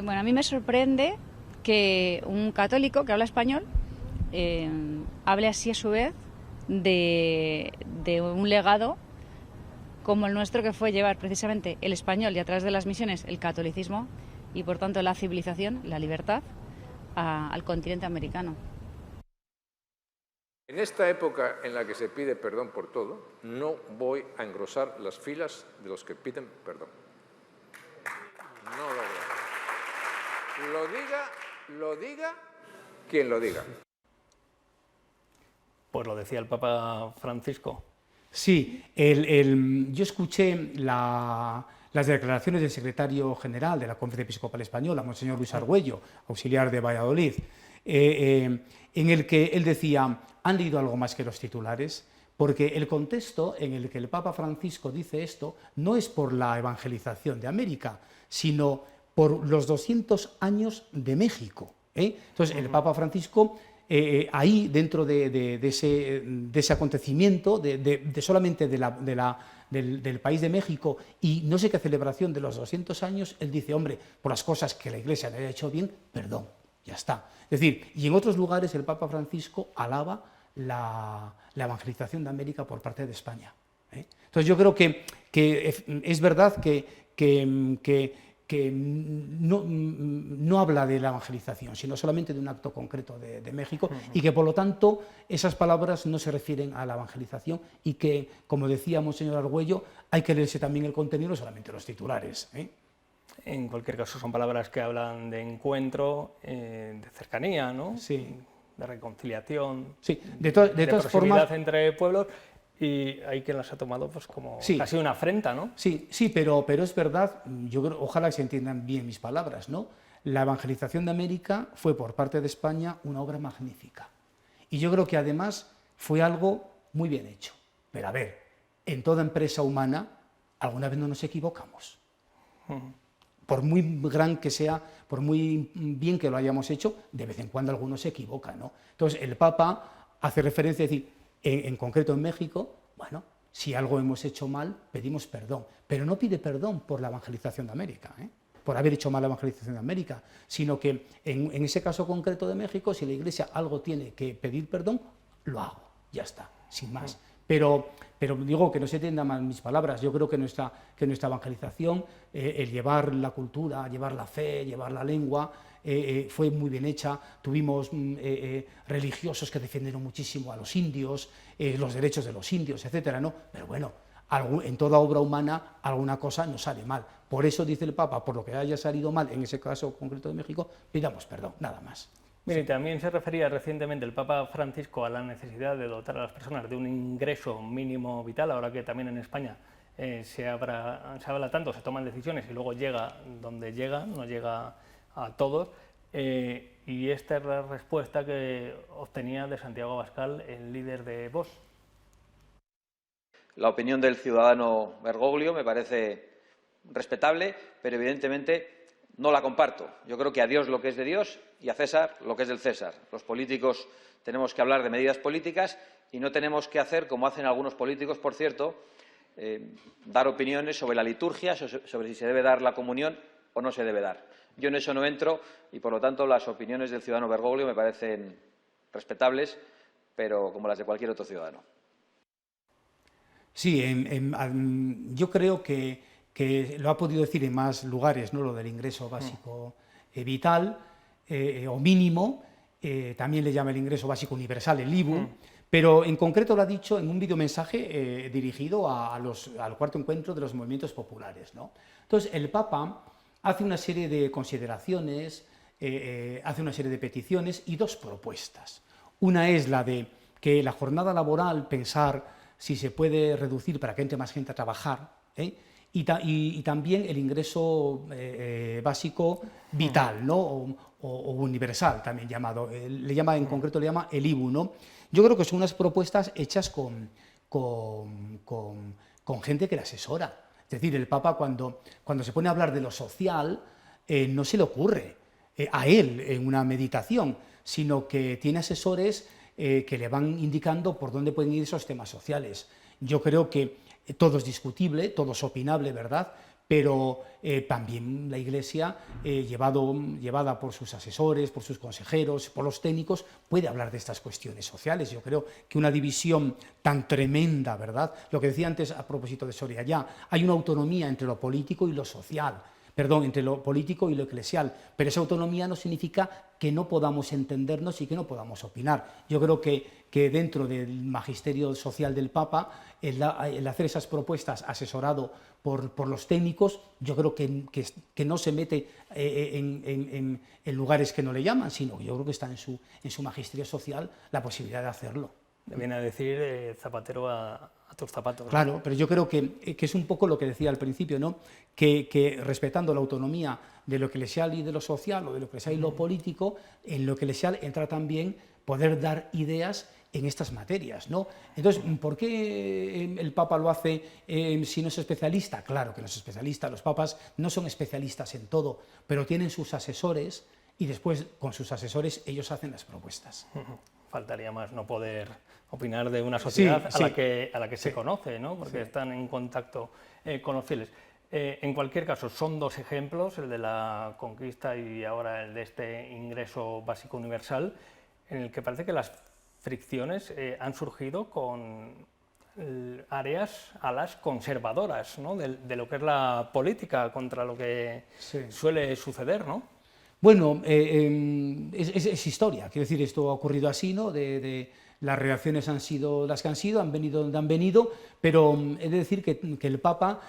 Bueno, a mí me sorprende que un católico que habla español hable así a su vez de un legado como el nuestro, que fue llevar precisamente el español y a través de las misiones el catolicismo y por tanto la civilización, la libertad al continente americano. En esta época en la que se pide perdón por todo, no voy a engrosar las filas de los que piden perdón. No lo voy a hacer. Lo diga quien lo diga. Pues lo decía el Papa Francisco. Sí, yo escuché las declaraciones del secretario general de la Conferencia Episcopal Española, Monseñor Luis Argüello, auxiliar de Valladolid, en el que él decía: han leído algo más que los titulares, porque el contexto en el que el Papa Francisco dice esto no es por la evangelización de América, sino por los 200 años de México. Entonces, el Papa Francisco, ahí, dentro de ese acontecimiento, solamente del país de México, y no sé qué celebración de los 200 años, él dice: hombre, por las cosas que la Iglesia le haya hecho bien, perdón, ya está. Es decir, y en otros lugares el Papa Francisco alaba la evangelización de América por parte de España. Entonces yo creo que es verdad que no habla de la evangelización, sino solamente de un acto concreto de México, y que por lo tanto esas palabras no se refieren a la evangelización, y que, como decía Monseñor Argüello, hay que leerse también el contenido, no solamente los titulares. En cualquier caso, son palabras que hablan de encuentro, de cercanía, ¿no? Sí. De reconciliación, sí. De todas proximidad formas, entre pueblos. Y hay quien las ha tomado pues como casi una afrenta, ¿no? Sí, pero es verdad, yo creo, ojalá se entiendan bien mis palabras, ¿no? La evangelización de América fue por parte de España una obra magnífica. Y yo creo que además fue algo muy bien hecho. Pero a ver, en toda empresa humana alguna vez no nos equivocamos. Por muy gran que sea, por muy bien que lo hayamos hecho, de vez en cuando alguno se equivoca, ¿no? Entonces, el Papa hace referencia, es decir, en concreto en México, bueno, si algo hemos hecho mal, pedimos perdón, pero no pide perdón por la evangelización de América, por haber hecho mal la evangelización de América, sino que en ese caso concreto de México, si la Iglesia algo tiene que pedir perdón, lo hago, ya está, sin más. Pero digo que no se entiendan mal mis palabras, yo creo que nuestra evangelización, el llevar la cultura, llevar la fe, llevar la lengua, fue muy bien hecha. Tuvimos religiosos que defendieron muchísimo a los indios, los derechos de los indios, etcétera, ¿no? Pero bueno, en toda obra humana alguna cosa nos sale mal. Por eso dice el Papa, por lo que haya salido mal, en ese caso concreto de México, pidamos perdón, nada más. Bien, y también se refería recientemente el Papa Francisco a la necesidad de dotar a las personas de un ingreso mínimo vital, ahora que también en España se habla tanto, se toman decisiones y luego llega donde llega, no llega a todos, y esta es la respuesta que obtenía de Santiago Abascal, el líder de Vox. La opinión del ciudadano Bergoglio me parece respetable, pero evidentemente no la comparto. Yo creo que a Dios lo que es de Dios y a César lo que es del César. Los políticos tenemos que hablar de medidas políticas y no tenemos que hacer, como hacen algunos políticos, por cierto, dar opiniones sobre la liturgia, sobre si se debe dar la comunión o no se debe dar. Yo en eso no entro y, por lo tanto, las opiniones del ciudadano Bergoglio me parecen respetables, pero como las de cualquier otro ciudadano. Sí, yo creo que lo ha podido decir en más lugares, ¿no? Lo del ingreso básico vital o mínimo, también le llama el ingreso básico universal, el IBU, pero en concreto lo ha dicho en un videomensaje dirigido al cuarto encuentro de los movimientos populares, ¿no? Entonces, el Papa hace una serie de consideraciones, hace una serie de peticiones y dos propuestas. Una es la de que la jornada laboral, pensar si se puede reducir para que entre más gente a trabajar, y también el ingreso básico vital, ¿no? o universal, también llamado, en concreto le llama el IBU, ¿no? Yo creo que son unas propuestas hechas con gente que le asesora. Es decir, el Papa cuando se pone a hablar de lo social, no se le ocurre a él en una meditación, sino que tiene asesores que le van indicando por dónde pueden ir esos temas sociales. Yo creo que todo es discutible, todo es opinable, ¿verdad? Pero también la Iglesia, llevada por sus asesores, por sus consejeros, por los técnicos, puede hablar de estas cuestiones sociales. Yo creo que una división tan tremenda, ¿verdad? Lo que decía antes a propósito de Soria, ya hay una autonomía entre lo político y lo social, entre lo político y lo eclesial, pero esa autonomía no significa que no podamos entendernos y que no podamos opinar. Yo creo que dentro del magisterio social del Papa, el hacer esas propuestas asesorado por los técnicos, yo creo que no se mete en lugares que no le llaman, sino yo creo que está en su magisterio social la posibilidad de hacerlo. Viene a decir zapatero a tus zapatos. Claro, pero yo creo que es un poco lo que decía al principio, ¿no? Que respetando la autonomía de lo eclesial y de lo social, o de lo eclesial y lo político, en lo eclesial entra también poder dar ideas en estas materias, ¿no? Entonces, ¿por qué el Papa lo hace si no es especialista? Claro que no es especialista, los papas no son especialistas en todo, pero tienen sus asesores y después con sus asesores ellos hacen las propuestas. Faltaría más no poder opinar de una sociedad sí, a la que se conoce, ¿no? Porque están en contacto con los fieles. En cualquier caso, son dos ejemplos, el de la conquista y ahora el de este ingreso básico universal, en el que parece que las fricciones han surgido con alas conservadoras, ¿no? de lo que es la política contra lo que suele suceder, ¿no? Bueno, es historia, quiero decir, esto ha ocurrido así, ¿no? Las reacciones han sido las que han sido, han venido donde han venido, pero he de decir que el Papa,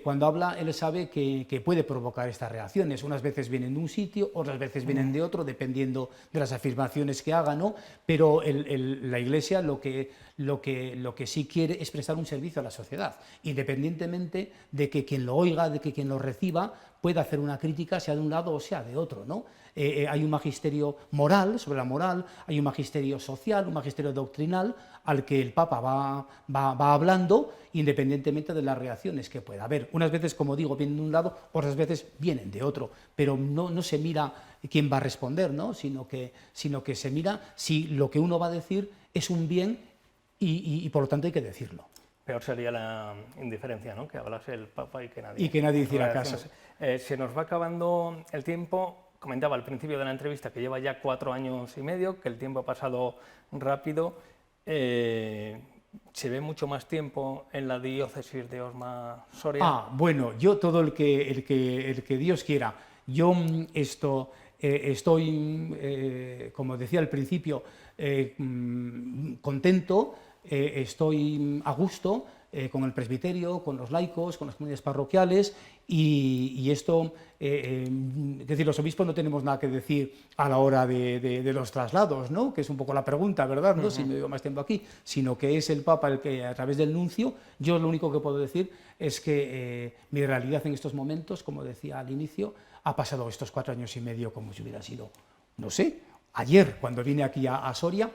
cuando habla, él sabe que puede provocar estas reacciones. Unas veces vienen de un sitio, otras veces vienen de otro, dependiendo de las afirmaciones que haga, ¿no? Pero la Iglesia lo que sí quiere es prestar un servicio a la sociedad, independientemente de que quien lo oiga, de que quien lo reciba, pueda hacer una crítica, sea de un lado o sea de otro, ¿no? Hay un magisterio moral, sobre la moral, hay un magisterio social, un magisterio doctrinal, al que el Papa va hablando, independientemente de las reacciones que pueda haber. Unas veces, como digo, vienen de un lado, otras veces vienen de otro, pero no se mira quién va a responder, ¿no? sino que se mira si lo que uno va a decir es un bien y por lo tanto hay que decirlo. Peor sería la indiferencia, ¿no? Que hablase el Papa y que nadie hiciera caso. Se nos va acabando el tiempo. Comentaba al principio de la entrevista que lleva ya 4 años y medio, que el tiempo ha pasado rápido. ¿Se ve mucho más tiempo en la diócesis de Osma-Soria? Bueno, yo todo el que Dios quiera. Yo estoy, como decía al principio, contento, estoy a gusto con el presbiterio, con los laicos, con las comunidades parroquiales y esto, es decir, los obispos no tenemos nada que decir a la hora de los traslados, ¿no? Que es un poco la pregunta, ¿verdad? ¿No? Si me veo más tiempo aquí, sino que es el Papa el que a través del nuncio, yo lo único que puedo decir es que mi realidad en estos momentos, como decía al inicio, ha pasado estos 4 años y medio como si hubiera sido, no sé, ayer cuando vine aquí a Soria.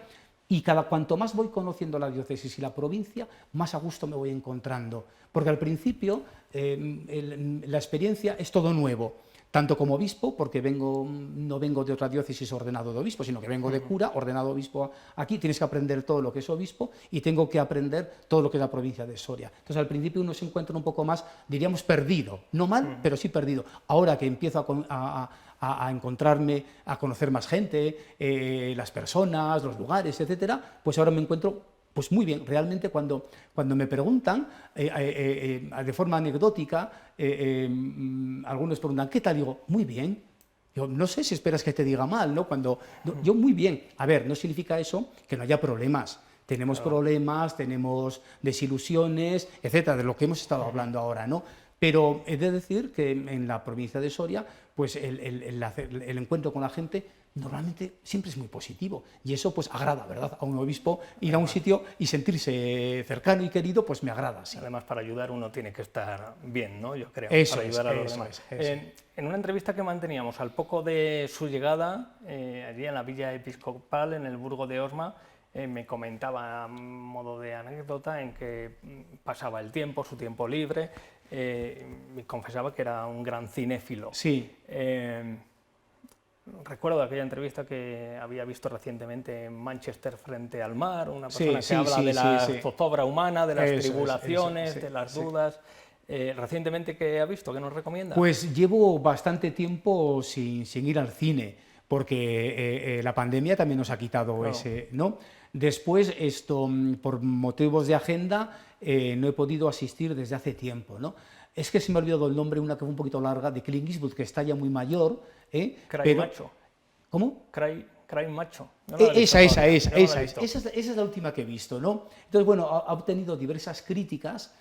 Y cuanto más voy conociendo la diócesis y la provincia, más a gusto me voy encontrando. Porque al principio la experiencia es todo nuevo, tanto como obispo, porque no vengo de otra diócesis ordenado de obispo, sino que vengo de cura, ordenado obispo aquí, tienes que aprender todo lo que es obispo y tengo que aprender todo lo que es la provincia de Soria. Entonces al principio uno se encuentra un poco más, diríamos, perdido, no mal, pero sí perdido. Ahora que empiezo a encontrarme, a conocer más gente, las personas, los lugares, etcétera, pues ahora me encuentro pues muy bien. Realmente cuando me preguntan, de forma anecdótica, algunos preguntan, ¿qué tal? Digo, muy bien. Yo no sé si esperas que te diga mal, ¿no? Yo muy bien. A ver, no significa eso que no haya problemas. Tenemos problemas, tenemos desilusiones, etcétera, de lo que hemos estado hablando ahora, ¿no? Pero he de decir que en la provincia de Soria, pues el encuentro con la gente normalmente siempre es muy positivo y eso pues agrada, ¿verdad? A un obispo ir a un sitio y sentirse cercano y querido, pues me agrada. Sí. Además, para ayudar uno tiene que estar bien, ¿no? Yo creo. Eso para ayudar a los demás. En una entrevista que manteníamos al poco de su llegada, allí en la Villa Episcopal, en el Burgo de Osma, me comentaba a modo de anécdota en que pasaba el tiempo, su tiempo libre, y confesaba que era un gran cinéfilo. Sí. Recuerdo aquella entrevista que había visto recientemente en Manchester frente al mar, una persona que habla de la zozobra humana, de las tribulaciones, de las dudas. Recientemente, ¿qué ha visto? ¿Qué nos recomienda? Pues llevo bastante tiempo sin ir al cine, porque la pandemia también nos ha quitado ese, ¿no? Después, por motivos de agenda, no he podido asistir desde hace tiempo, ¿no? Es que se me ha olvidado el nombre, una que fue un poquito larga, de Clint Eastwood, que está ya muy mayor. Cry Macho. ¿Cómo? Cry Macho. No esa es la última que he visto, ¿no? Entonces, bueno, ha obtenido diversas críticas,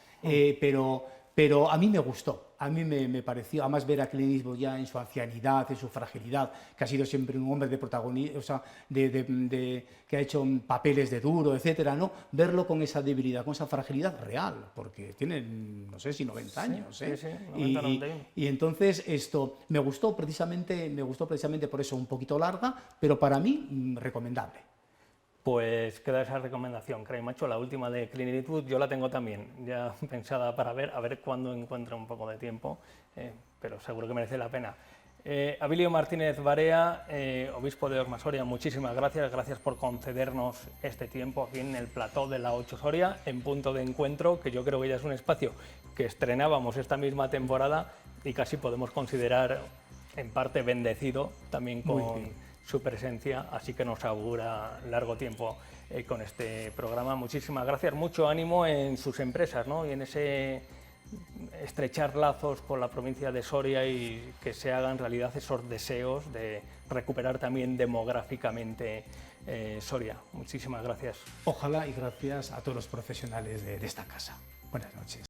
pero a mí me gustó, a mí me pareció, además ver a Clint Eastwood ya en su ancianidad, en su fragilidad, que ha sido siempre un hombre de protagonista, o sea, que ha hecho papeles de duro, etcétera, ¿no? Verlo con esa debilidad, con esa fragilidad real, porque tiene, no sé si 90 años, ¿eh? Sí, 90, 91. Y entonces me gustó precisamente por eso, un poquito larga, pero para mí recomendable. Pues queda esa recomendación, Cry Macho, la última de Clint Eastwood, yo la tengo también ya pensada para ver, a ver cuándo encuentra un poco de tiempo, pero seguro que merece la pena. Abilio Martínez Barea, obispo de Osma-Soria, muchísimas gracias por concedernos este tiempo aquí en el plató de la 8 Soria, en Punto de Encuentro, que yo creo que ya es un espacio que estrenábamos esta misma temporada y casi podemos considerar en parte bendecido también con su presencia, así que nos augura largo tiempo con este programa. Muchísimas gracias, mucho ánimo en sus empresas, ¿no? Y en ese estrechar lazos con la provincia de Soria y que se hagan realidad esos deseos de recuperar también demográficamente Soria. Muchísimas gracias. Ojalá y gracias a todos los profesionales de esta casa. Buenas noches.